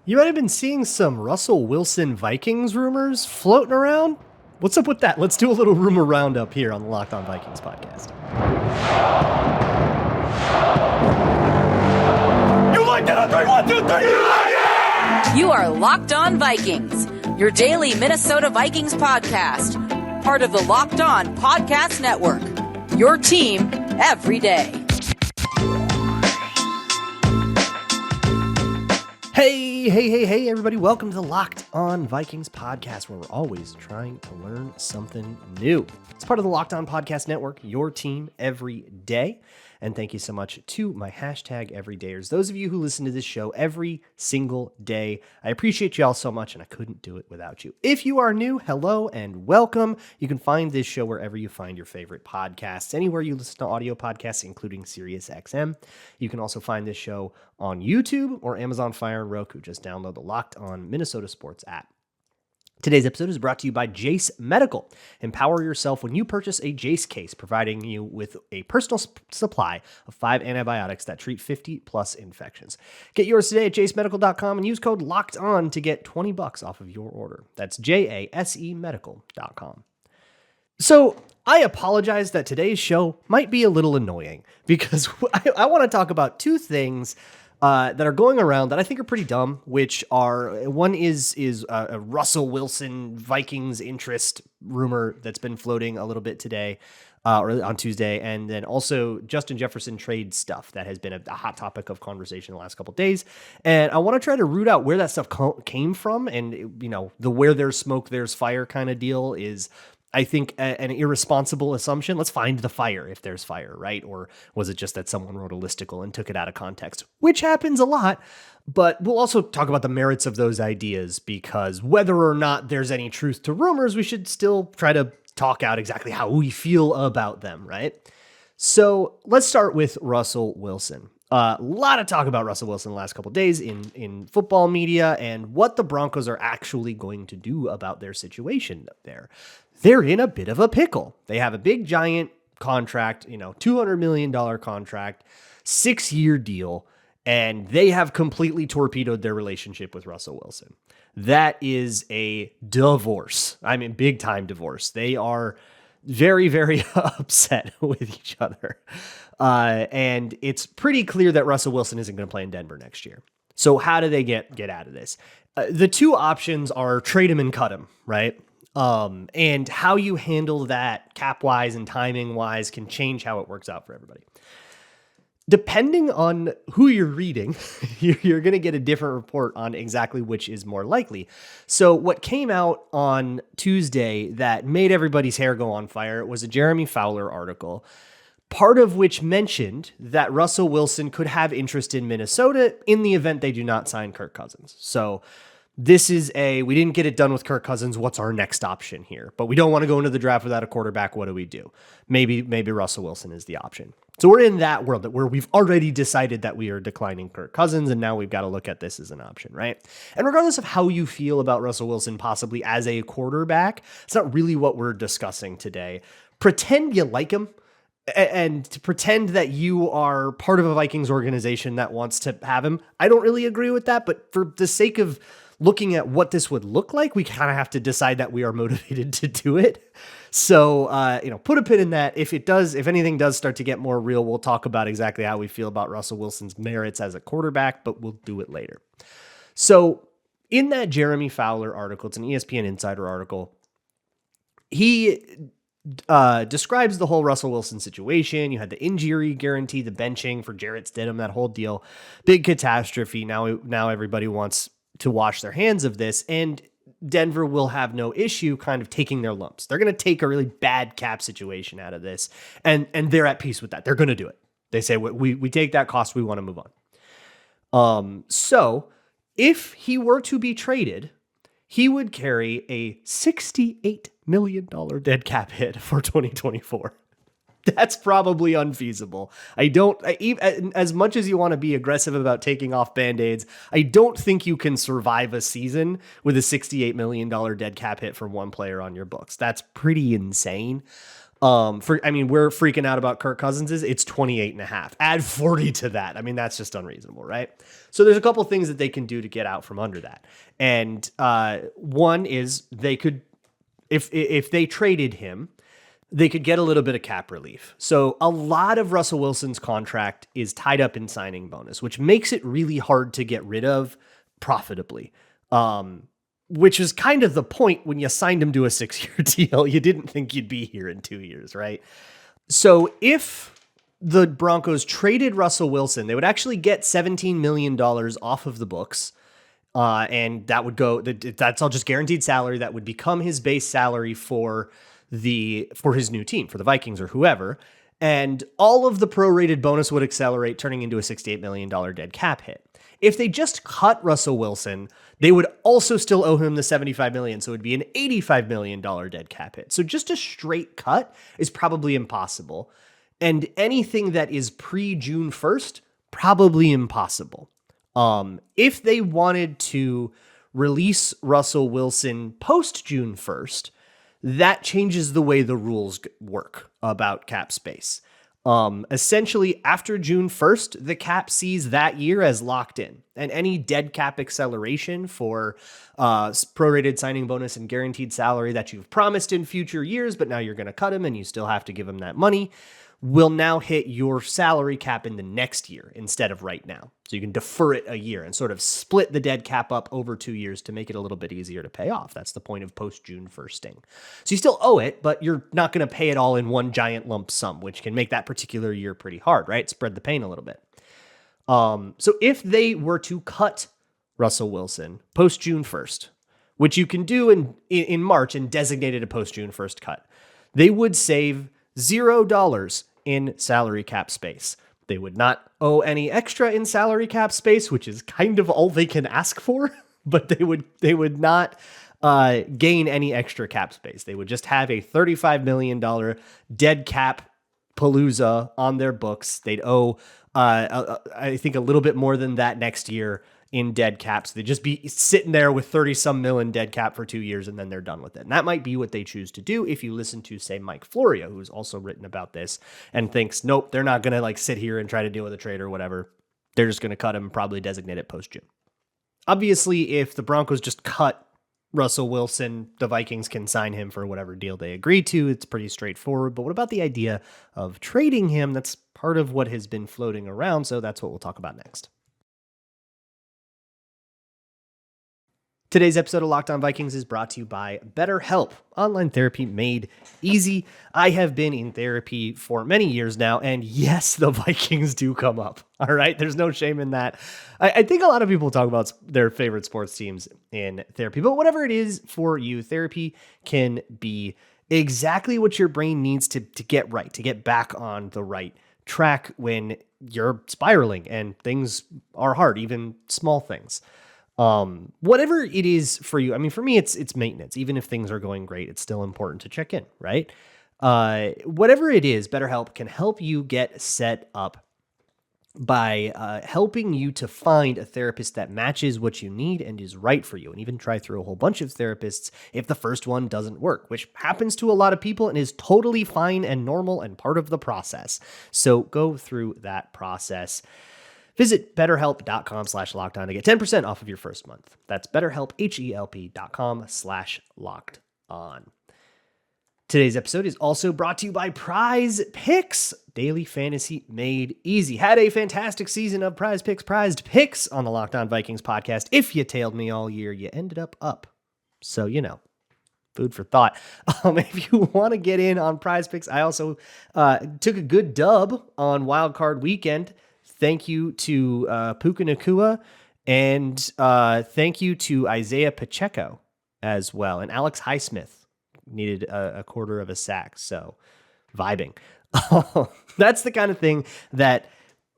You might have been seeing some Russell Wilson Vikings rumors floating around. What's up with that? Let's do a little rumor roundup here on the Locked On Vikings podcast. You like that? 3, 1, 2, 3. You like it? You are Locked On Vikings, your daily Minnesota Vikings podcast, part of the Locked On Podcast Network. Your team every day. Hey, everybody. Welcome to the Locked On Vikings podcast, where we're always trying to learn something new. It's part of the Locked On Podcast Network, your team every day. And thank you so much to my hashtag everydayers, those of you who listen to this show every single day. I appreciate you all so much, and I couldn't do it without you. If you are new, hello and welcome. You can find this show wherever you find your favorite podcasts, anywhere you listen to audio podcasts, including SiriusXM. You can also find this show on YouTube or Amazon Fire and Roku. Just download the Locked On Minnesota Sports app. Today's episode is brought to you by Jase Medical. Empower yourself when you purchase a Jase case, providing you with a personal supply of 5 antibiotics that treat 50-plus infections. Get yours today at jasemedical.com and use code LOCKEDON to get $20 off of your order. That's JASEmedical.com. So I apologize that today's show might be a little annoying because I want to talk about two things that are going around that I think are pretty dumb, which are, one is a Russell Wilson Vikings interest rumor that's been floating a little bit today, or on Tuesday, and then also Justin Jefferson trade stuff that has been a hot topic of conversation the last couple of days. And I want to try to root out where that stuff came from, and the where there's smoke, there's fire kind of deal is, I think, an irresponsible assumption. Let's find the fire if there's fire, right? Or was it just that someone wrote a listicle and took it out of context, which happens a lot. But we'll also talk about the merits of those ideas, because whether or not there's any truth to rumors, we should still try to talk out exactly how we feel about them, right? So let's start with Russell Wilson. A lot of talk about Russell Wilson the last couple of days in football media and what the Broncos are actually going to do about their situation there. They're in a bit of a pickle. They have a big, giant contract, $200 million contract, 6-year deal, and they have completely torpedoed their relationship with Russell Wilson. That is a divorce. I mean, big time divorce. They are very, very upset with each other. And it's pretty clear that Russell Wilson isn't going to play in Denver next year. So how do they get out of this? The two options are trade him and cut him, right? And how you handle that cap-wise and timing-wise can change how it works out for everybody. Depending on who you're reading, you're going to get a different report on exactly which is more likely. So what came out on Tuesday that made everybody's hair go on fire was a Jeremy Fowler article, part of which mentioned that Russell Wilson could have interest in Minnesota in the event they do not sign Kirk Cousins. So this is we didn't get it done with Kirk Cousins. What's our next option here? But we don't want to go into the draft without a quarterback. What do we do? Maybe Russell Wilson is the option. So we're in that world where we've already decided that we are declining Kirk Cousins, and now we've got to look at this as an option, right? And regardless of how you feel about Russell Wilson possibly as a quarterback, it's not really what we're discussing today. Pretend you like him, and to pretend that you are part of a Vikings organization that wants to have him. I don't really agree with that, but for the sake of looking at what this would look like, we kind of have to decide that we are motivated to do it. So, put a pin in that. If anything does start to get more real, we'll talk about exactly how we feel about Russell Wilson's merits as a quarterback, but we'll do it later. So in that Jeremy Fowler article, it's an ESPN Insider article, he describes the whole Russell Wilson situation. You had the injury guarantee, the benching for Jarrett Stidham, that whole deal, big catastrophe. Now everybody wants to wash their hands of this, and Denver will have no issue kind of taking their lumps. They're going to take a really bad cap situation out of this, and they're at peace with that. They're going to do it. They say, we take that cost, we want to move on. So if he were to be traded, he would carry a $68 million dead cap hit for 2024. That's probably unfeasible. As much as you want to be aggressive about taking off Band-Aids, I don't think you can survive a season with a $68 million dead cap hit from one player on your books. That's pretty insane. We're freaking out about Kirk Cousins's. It's 28.5. Add 40 to that. I mean, that's just unreasonable, right? So there's a couple things that they can do to get out from under that. And one is they could, if they traded him, they could get a little bit of cap relief. So a lot of Russell Wilson's contract is tied up in signing bonus, which makes it really hard to get rid of profitably. Which is kind of the point when you signed him to a 6-year deal. You didn't think you'd be here in 2 years, right? So if the Broncos traded Russell Wilson, they would actually get $17 million off of the books. And that would go, that's all just guaranteed salary. That would become his base salary for his new team, for the Vikings or whoever. And all of the prorated bonus would accelerate, turning into a $68 million dead cap hit. If they just cut Russell Wilson, they would also still owe him the $75 million. So it would be an $85 million dead cap hit. So just a straight cut is probably impossible. And anything that is pre-June 1st, probably impossible. If they wanted to release Russell Wilson post-June 1st, that changes the way the rules work about cap space. Essentially, after June 1st, the cap sees that year as locked in, and any dead cap acceleration for prorated signing bonus and guaranteed salary that you've promised in future years, but now you're going to cut him and you still have to give him that money, will now hit your salary cap in the next year instead of right now. So you can defer it a year and sort of split the dead cap up over 2 years to make it a little bit easier to pay off. That's the point of post-June 1sting. So you still owe it, but you're not going to pay it all in one giant lump sum, which can make that particular year pretty hard, right? Spread the pain a little bit. So if they were to cut Russell Wilson post-June 1st, which you can do in March and designate it a post-June 1st cut, they would save $0 in salary cap space. They would not owe any extra in salary cap space, which is kind of all they can ask for, but they would not gain any extra cap space. They would just have a $35 million dead cap palooza on their books. They'd owe, I think, a little bit more than that next year in dead caps. They'd just be sitting there with 30-some mil in dead cap for 2 years, and then they're done with it. And that might be what they choose to do if you listen to, say, Mike Florio, who's also written about this and thinks, nope, they're not going to sit here and try to deal with a trade or whatever. They're just going to cut him and probably designate it post-June. Obviously, if the Broncos just cut Russell Wilson, the Vikings can sign him for whatever deal they agree to. It's pretty straightforward. But what about the idea of trading him? That's part of what has been floating around, so that's what we'll talk about next. Today's episode of Locked On Vikings is brought to you by BetterHelp, online therapy made easy. I have been in therapy for many years now, and yes, the Vikings do come up. All right, there's no shame in that. I think a lot of people talk about their favorite sports teams in therapy, but whatever it is for you, therapy can be exactly what your brain needs to get right, to get back on the right track when you're spiraling and things are hard, even small things. Whatever it is for you. I mean, for me, it's maintenance. Even if things are going great, it's still important to check in, right? Whatever it is, BetterHelp can help you get set up by helping you to find a therapist that matches what you need and is right for you, and even try through a whole bunch of therapists if the first one doesn't work, which happens to a lot of people and is totally fine and normal and part of the process. So go through that process. Visit BetterHelp.com/lockedon to get 10% off of your first month. That's BetterHelp, HELP.com/lockedon. Today's episode is also brought to you by PrizePicks, daily fantasy made easy. Had a fantastic season of PrizePicks, prized picks on the Locked On Vikings podcast. If you tailed me all year, you ended up. So, food for thought. If you want to get in on PrizePicks, I also took a good dub on Wild Card Weekend. Thank you to Puka Nacua, and thank you to Isaiah Pacheco as well. And Alex Highsmith needed a quarter of a sack, so vibing. That's the kind of thing that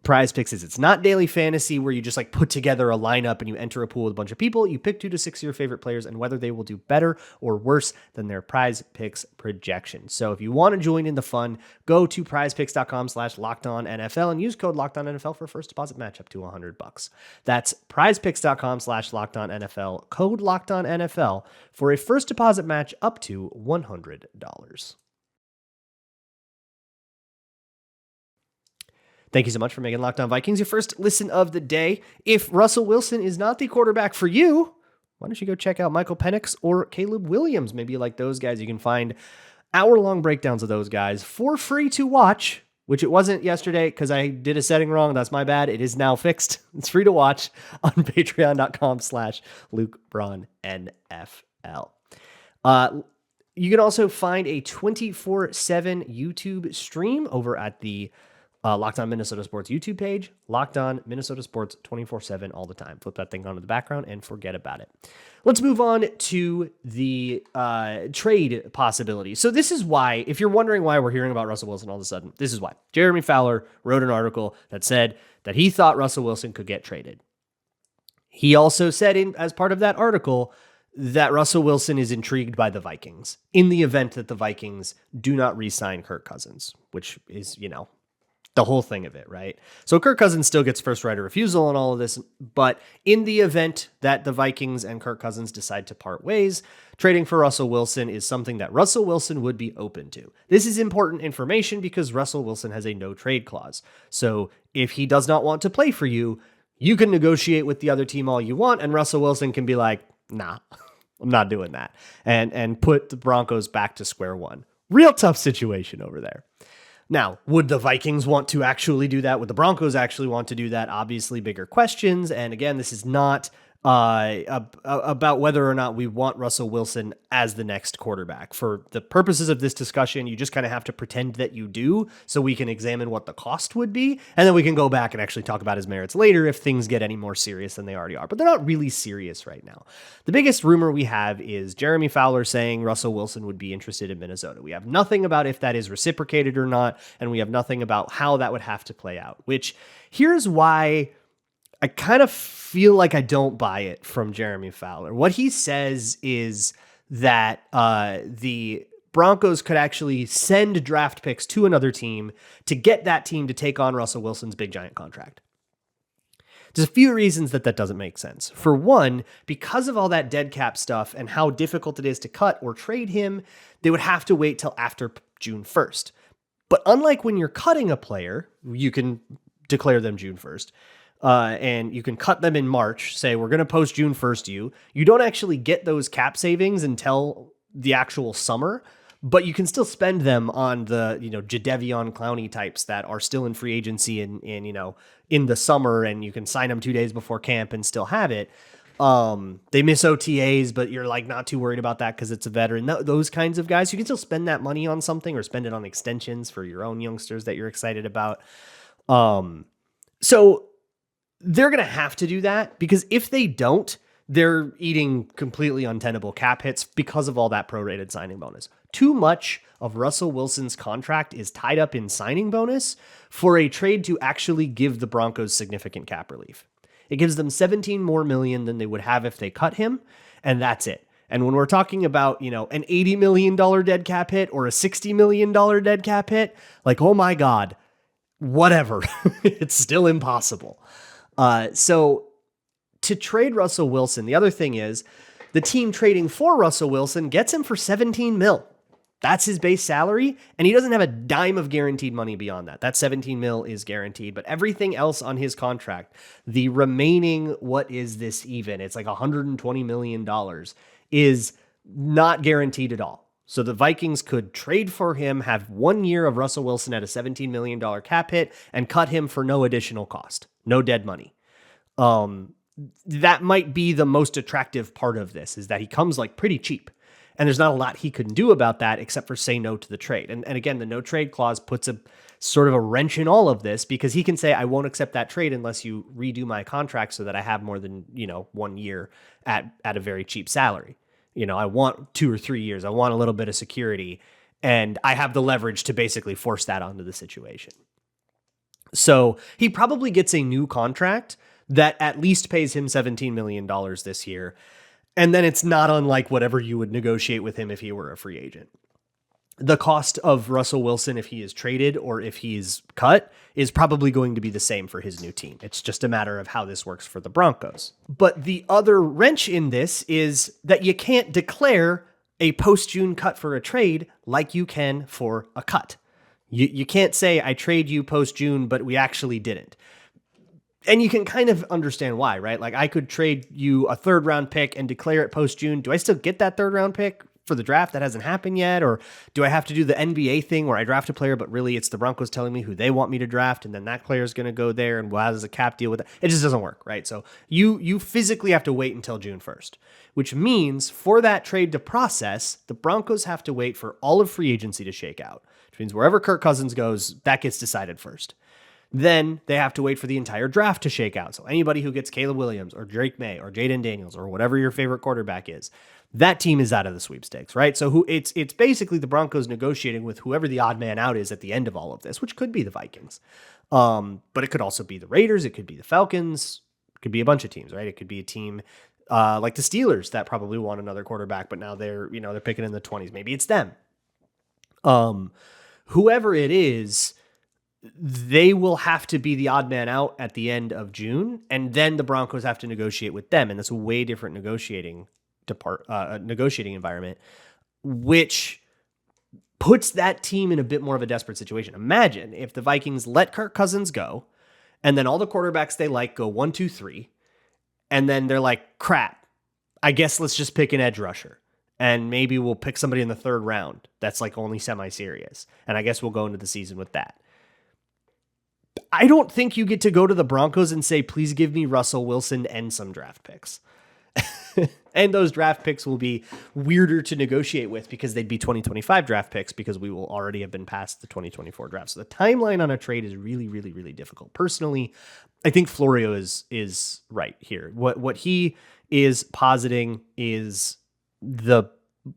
PrizePicks is. It's not daily fantasy where you just put together a lineup and you enter a pool with a bunch of people. You pick 2 to 6 of your favorite players and whether they will do better or worse than their PrizePicks projection. So if you want to join in the fun, go to prizepicks.com/lockedonnfl and use code LockedOnNFL for a first deposit match up to $100. That's prizepicks.com/lockedonnfl, code LockedOnNFL for a first deposit match up to $100. Thank you so much for making Locked On Vikings your first listen of the day. If Russell Wilson is not the quarterback for you, why don't you go check out Michael Penix or Caleb Williams? Maybe you like those guys. You can find hour-long breakdowns of those guys for free to watch, which it wasn't yesterday because I did a setting wrong. That's my bad. It is now fixed. It's free to watch on patreon.com/LukeBraunNFL. You can also find a 24/7 YouTube stream over at the Locked On Minnesota Sports YouTube page. Locked On Minnesota Sports 24/7 all the time. Flip that thing on to the background and forget about it. Let's move on to the trade possibilities. So this is why, if you're wondering why we're hearing about Russell Wilson all of a sudden, this is why. Jeremy Fowler wrote an article that said that he thought Russell Wilson could get traded. He also said as part of that article that Russell Wilson is intrigued by the Vikings in the event that the Vikings do not re-sign Kirk Cousins, which is, the whole thing of it, right? So Kirk Cousins still gets first right of refusal and all of this, but in the event that the Vikings and Kirk Cousins decide to part ways, trading for Russell Wilson is something that Russell Wilson would be open to. This is important information because Russell Wilson has a no trade clause. So if he does not want to play for you, you can negotiate with the other team all you want, and Russell Wilson can be like, nah, I'm not doing that, and put the Broncos back to square one. Real tough situation over there. Now, would the Vikings want to actually do that? Would the Broncos actually want to do that? Obviously, bigger questions. And again, this is not about whether or not we want Russell Wilson as the next quarterback. For the purposes of this discussion, you just kind of have to pretend that you do so we can examine what the cost would be. And then we can go back and actually talk about his merits later if things get any more serious than they already are. But they're not really serious right now. The biggest rumor we have is Jeremy Fowler saying Russell Wilson would be interested in Minnesota. We have nothing about if that is reciprocated or not, and we have nothing about how that would have to play out, which here's why I kind of feel like I don't buy it from Jeremy Fowler. What he says is that the Broncos could actually send draft picks to another team to get that team to take on Russell Wilson's big giant contract. There's a few reasons that doesn't make sense. For one, because of all that dead cap stuff and how difficult it is to cut or trade him, they would have to wait till after June 1st. But unlike when you're cutting a player, you can declare them June 1st. And you can cut them in March, say we're going to post June 1st you don't actually get those cap savings until the actual summer, but you can still spend them on the, Jadeveon Clowney types that are still in free agency in the summer, and you can sign them 2 days before camp and still have it. They miss OTAs, but you're like not too worried about that because it's a veteran. Those kinds of guys, you can still spend that money on something or spend it on extensions for your own youngsters that you're excited about. So they're going to have to do that because if they don't, they're eating completely untenable cap hits because of all that prorated signing bonus. Too much of Russell Wilson's contract is tied up in signing bonus for a trade to actually give the Broncos significant cap relief. It gives them 17 more million than they would have if they cut him, and that's it. And when we're talking about, an $80 million dead cap hit or a $60 million dead cap hit, like, oh my God, whatever. It's still impossible. So to trade Russell Wilson, the other thing is the team trading for Russell Wilson gets him for 17 mil. That's his base salary. And he doesn't have a dime of guaranteed money beyond that. That 17 mil is guaranteed, but everything else on his contract, the remaining, what is this even? It's like $120 million is not guaranteed at all. So the Vikings could trade for him, have 1 year of Russell Wilson at a $17 million cap hit, and cut him for no additional cost, no dead money. That might be the most attractive part of this, is that he comes like pretty cheap. And there's not a lot he can do about that except for say no to the trade. And again, the no trade clause puts a sort of a wrench in all of this because he can say, I won't accept that trade unless you redo my contract so that I have more than, 1 year at a very cheap salary. I want 2 or 3 years. I want a little bit of security, and I have the leverage to basically force that onto the situation. So he probably gets a new contract that at least pays him $17 million this year. And then it's not unlike whatever you would negotiate with him if he were a free agent. The cost of Russell Wilson, if he is traded or if he's cut, is probably going to be the same for his new team. It's just a matter of how this works for the Broncos. But the other wrench in this is that you can't declare a post-June cut for a trade like you can for a cut. You can't say I trade you post-June, but we actually didn't. And you can kind of understand why, right? Like I could trade you a 3rd round pick and declare it post-June. Do I still get that 3rd round pick for the draft that hasn't happened yet? Or do I have to do the NBA thing where I draft a player, but really it's the Broncos telling me who they want me to draft, and then that player is going to go there, and how does a cap deal with that? It just doesn't work, right? So you physically have to wait until June 1st, which means for that trade to process, the Broncos have to wait for all of free agency to shake out, which means wherever Kirk Cousins goes, that gets decided first. Then they have to wait for the entire draft to shake out. So anybody who gets Caleb Williams or Drake May or Jaden Daniels or whatever your favorite quarterback is, that team is out of the sweepstakes, right? So it's basically the Broncos negotiating with whoever the odd man out is at the end of all of this, which could be the Vikings. But it could also be the Raiders. It could be the Falcons. It could be a bunch of teams, right? It could be a team like the Steelers that probably want another quarterback, but now they're picking in the 20s. Maybe it's them. Whoever it is, they will have to be the odd man out at the end of June, and then the Broncos have to negotiate with them, and that's a way different negotiating environment, which puts that team in a bit more of a desperate situation. Imagine if the Vikings let Kirk Cousins go, and then all the quarterbacks they like go 1, 2, 3, and then they're like, crap, I guess let's just pick an edge rusher. And maybe we'll pick somebody in the 3rd round that's like only semi-serious. And I guess we'll go into the season with that. I don't think you get to go to the Broncos and say, please give me Russell Wilson and some draft picks. And those draft picks will be weirder to negotiate with because they'd be 2025 draft picks because we will already have been past the 2024 draft. So the timeline on a trade is really, really, really difficult. Personally, I think Florio is right here. What he is positing is the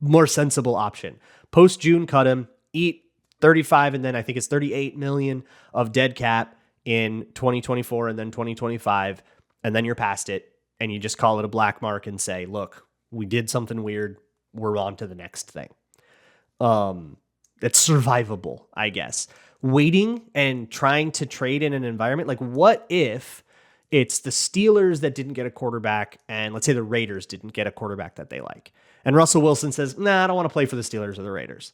more sensible option. Post-June, cut him, eat 35, and then I think it's 38 million of dead cap in 2024 and then 2025, and then you're past it, and you just call it a black mark and say, look, we did something weird, we're on to the next thing. It's survivable, I guess. Waiting and trying to trade in an environment, like what if it's the Steelers that didn't get a quarterback, and let's say the Raiders didn't get a quarterback that they like, and Russell Wilson says, nah, I don't want to play for the Steelers or the Raiders.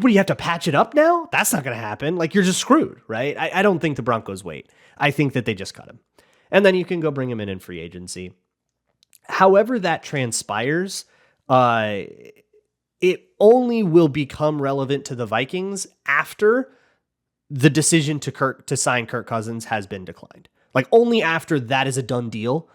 What, do you have to patch it up now? That's not going to happen. Like, you're just screwed, right? I don't think the Broncos wait. I think that they just cut him. And then you can go bring him in free agency. However that transpires, it only will become relevant to the Vikings after the decision to sign Kirk Cousins has been declined. Like, only after that is a done deal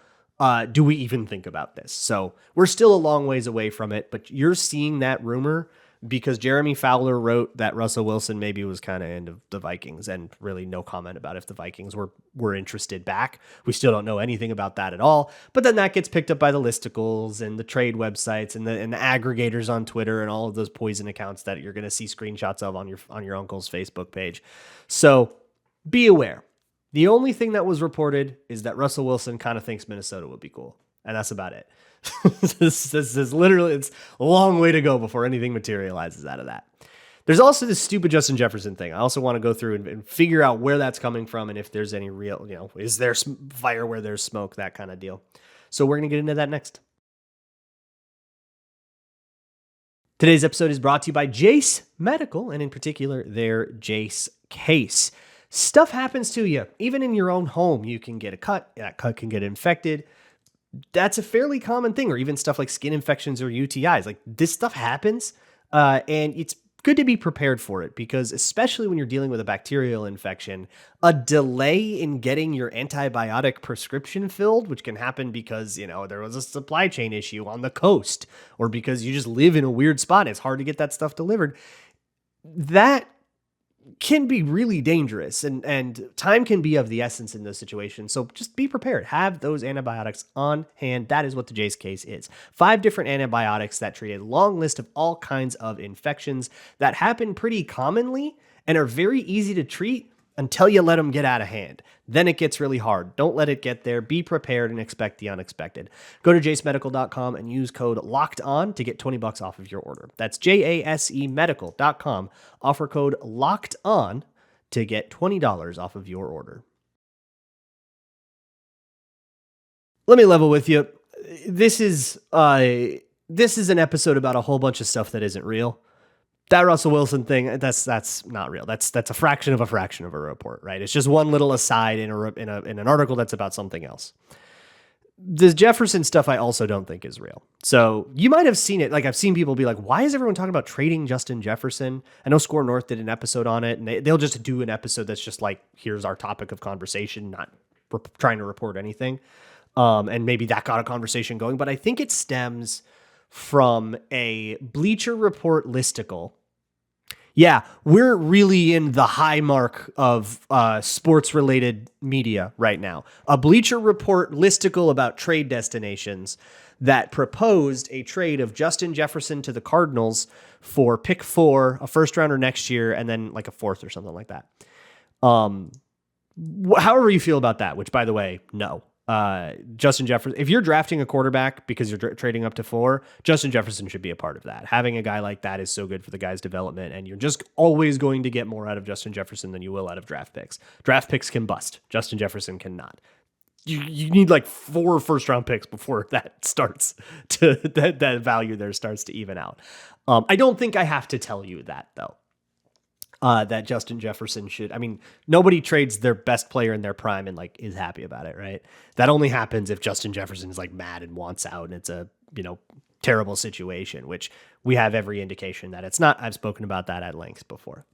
do we even think about this. So we're still a long ways away from it, but you're seeing that rumor because Jeremy Fowler wrote that Russell Wilson maybe was kind of into the Vikings, and really no comment about if the Vikings were interested back. We still don't know anything about that at all. But then that gets picked up by the listicles and the trade websites and the aggregators on Twitter and all of those poison accounts that you're going to see screenshots of on your uncle's Facebook page. So be aware. The only thing that was reported is that Russell Wilson kind of thinks Minnesota would be cool. And that's about it. This is literally, it's a long way to go before anything materializes out of that. There's also this stupid Justin Jefferson thing. I also want to go through and figure out where that's coming from and if there's any real, is there fire where there's smoke, that kind of deal. So we're going to get into that next. Today's episode is brought to you by Jase Medical, and in particular, their Jase case. Stuff happens to you. Even in your own home, you can get a cut. That cut can get infected. That's a fairly common thing, or even stuff like skin infections or UTIs. Like, this stuff happens, and it's good to be prepared for it, because especially when you're dealing with a bacterial infection, a delay in getting your antibiotic prescription filled, which can happen because, there was a supply chain issue on the coast, or because you just live in a weird spot, it's hard to get that stuff delivered. That can be really dangerous, and time can be of the essence in those situations. So just be prepared. Have those antibiotics on hand. That is what the Jase case is. 5 different antibiotics that treat a long list of all kinds of infections that happen pretty commonly and are very easy to treat until you let them get out of hand. Then it gets really hard. Don't let it get there. Be prepared and expect the unexpected. Go to jasemedical.com and use code LOCKEDON to get $20 off of your order. That's JASEmedical.com. Offer code LOCKEDON to get $20 off of your order. Let me level with you. This is an episode about a whole bunch of stuff that isn't real. that Russell Wilson thing, that's not real. That's a fraction of a report, right? It's just one little aside in an article that's about something else. This Jefferson stuff I also don't think is real. So you might have seen it. Like, I've seen people be like, why is everyone talking about trading Justin Jefferson? I know Score North did an episode on it, and they'll just do an episode that's just like, here's our topic of conversation, not trying to report anything. And maybe that got a conversation going, but I think it stems from a Bleacher Report listicle. Yeah, we're really in the high mark of sports-related media right now. A Bleacher Report listicle about trade destinations that proposed a trade of Justin Jefferson to the Cardinals for pick 4, a first rounder next year, and then like a 4th or something like that. However you feel about that, which, by the way, no. Justin Jefferson, if you're drafting a quarterback because you're trading up to 4, Justin Jefferson should be a part of that. Having a guy like that is so good for the guy's development, and you're just always going to get more out of Justin Jefferson than you will out of draft picks. Draft picks can bust. Justin Jefferson cannot. You need like 4 first-round picks before that starts to that value there starts to even out. I don't think I have to tell you that, though. That Justin Jefferson should, I mean, nobody trades their best player in their prime and like is happy about it, right? That only happens if Justin Jefferson is like mad and wants out and it's a, terrible situation, which we have every indication that it's not. I've spoken about that at length before.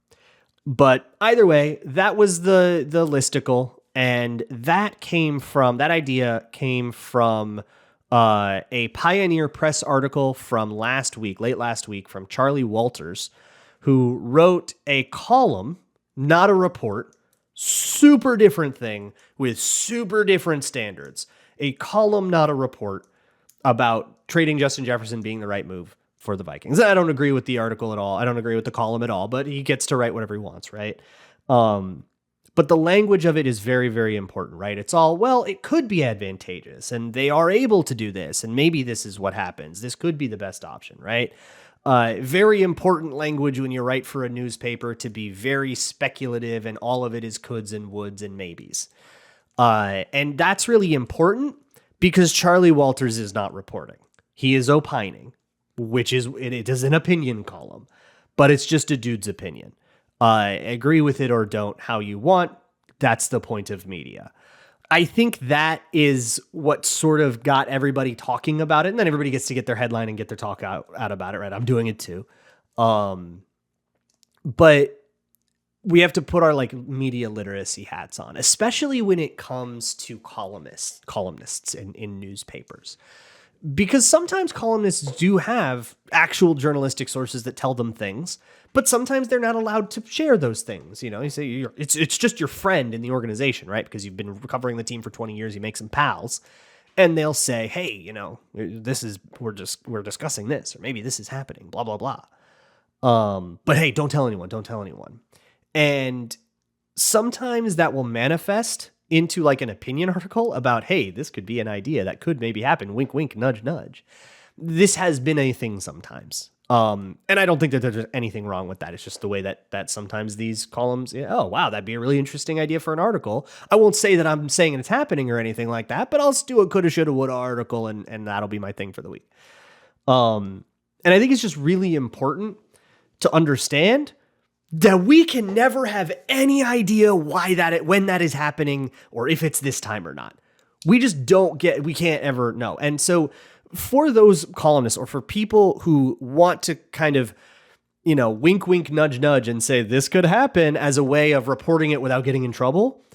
But either way, that was the listicle, and that idea came from a Pioneer Press article from late last week from Charlie Walters, who wrote a column, not a report, super different thing with super different standards. A column, not a report, about trading Justin Jefferson being the right move for the Vikings. I don't agree with the article at all. I don't agree with the column at all, but he gets to write whatever he wants, right? But the language of it is very, very important, right? It's all, well, it could be advantageous, and they are able to do this, and maybe this is what happens. This could be the best option, right? Very important language when you write for a newspaper to be very speculative, and all of it is coulds and woulds and maybes. And that's really important because Charlie Walters is not reporting. He is opining, which is, it is an opinion column, but it's just a dude's opinion. Agree with it or don't how you want. That's the point of media. I think that is what sort of got everybody talking about it. And then everybody gets to get their headline and get their talk out about it, right? I'm doing it too. But we have to put our like media literacy hats on, especially when it comes to columnists in newspapers. Because sometimes columnists do have actual journalistic sources that tell them things, but sometimes they're not allowed to share those things. You say it's just your friend in the organization, right? Because you've been covering the team for 20 years, you make some pals, and they'll say, "Hey, we're discussing this, or maybe this is happening, blah blah blah." But hey, don't tell anyone. And sometimes that will manifest into like an opinion article about, hey, this could be an idea that could maybe happen. Wink, wink, nudge, nudge. This has been a thing sometimes. And I don't think that there's anything wrong with that. It's just the way that sometimes these columns, oh, wow, that'd be a really interesting idea for an article. I won't say that I'm saying it's happening or anything like that, but I'll do a coulda, shoulda, woulda article, and that'll be my thing for the week. And I think it's just really important to understand that we can never have any idea when that is happening or if it's this time or not. We just we can't ever know. And so for those columnists or for people who want to kind of, wink, wink, nudge, nudge and say this could happen as a way of reporting it without getting in trouble,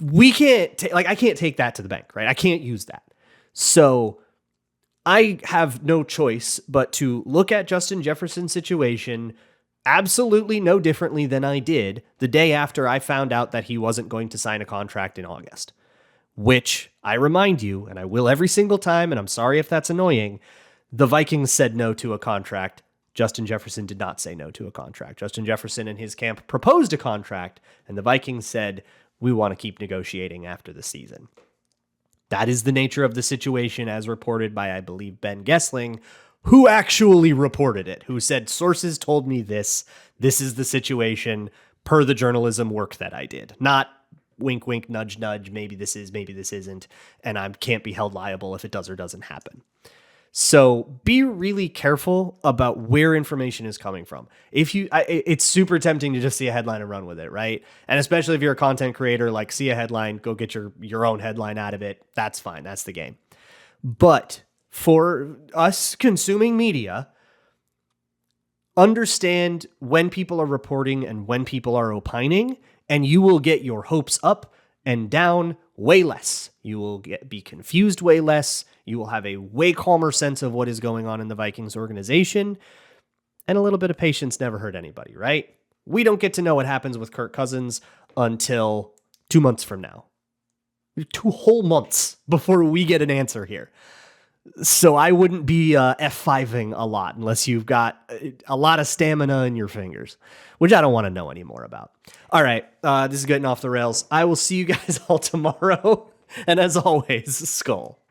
we can't I can't take that to the bank, right? I can't use that. So I have no choice but to look at Justin Jefferson's situation absolutely no differently than I did the day after I found out that he wasn't going to sign a contract in August, which I remind you, and I will every single time, and I'm sorry if that's annoying, the Vikings said no to a contract. Justin Jefferson did not say no to a contract. Justin Jefferson and his camp proposed a contract, and the Vikings said, we want to keep negotiating after the season. That is the nature of the situation as reported by, I believe, Ben Gessling, who actually reported it, who said, sources told me this is the situation per the journalism work that I did. Not wink, wink, nudge, nudge, maybe this is, maybe this isn't, and I can't be held liable if it does or doesn't happen. So be really careful about where information is coming from. It's super tempting to just see a headline and run with it, right? And especially if you're a content creator, like see a headline, go get your own headline out of it. That's fine. That's the game. But for us consuming media, understand when people are reporting and when people are opining, and you will get your hopes up and down way less. You will be confused way less. You will have a way calmer sense of what is going on in the Vikings organization. And a little bit of patience never hurt anybody, right? We don't get to know what happens with Kirk Cousins until 2 months from now. 2 whole months before we get an answer here. So I wouldn't be F5ing a lot unless you've got a lot of stamina in your fingers, which I don't want to know anymore about. All right, this is getting off the rails. I will see you guys all tomorrow. And as always, Skull.